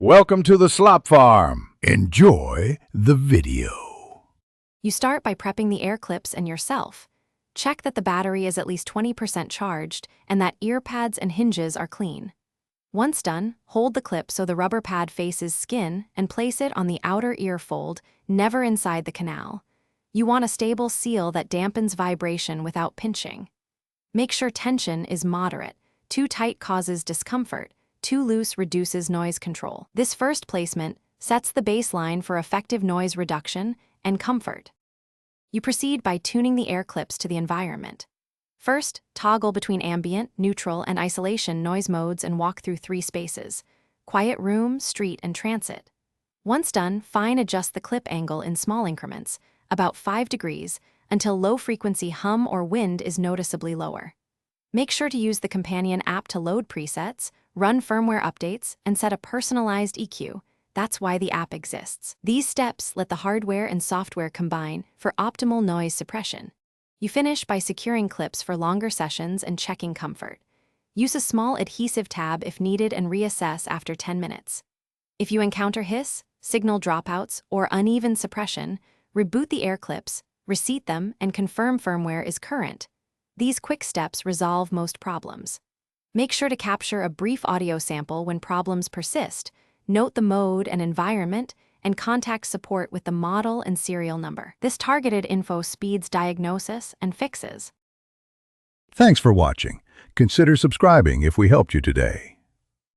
Welcome to the slop farm. Enjoy the video. You start by prepping the air clips and yourself. Check that the battery is at least 20% charged and that ear pads and hinges are clean. Once done, hold the clip so the rubber pad faces skin and place it on the outer ear fold, never inside the canal. You want a stable seal that dampens vibration without pinching. Make sure tension is moderate. Too tight causes discomfort. Too loose reduces noise control. This first placement sets the baseline for effective noise reduction and comfort. You proceed by tuning the air clips to the environment. First, toggle between ambient, neutral, and isolation noise modes and walk through 3 spaces: quiet room, street, and transit. Once done, fine adjust the clip angle in small increments, about 5 degrees, until low-frequency hum or wind is noticeably lower. Make sure to use the companion app to load presets, run firmware updates, and set a personalized EQ. That's why the app exists. These steps let the hardware and software combine for optimal noise suppression. You finish by securing clips for longer sessions and checking comfort. Use a small adhesive tab if needed and reassess after 10 minutes. If you encounter hiss, signal dropouts, or uneven suppression, reboot the air clips, reseat them, and confirm firmware is current. These quick steps resolve most problems. Make sure to capture a brief audio sample when problems persist, note the mode and environment, and contact support with the model and serial number. This targeted info speeds diagnosis and fixes. Thanks for watching. Consider subscribing if we helped you today.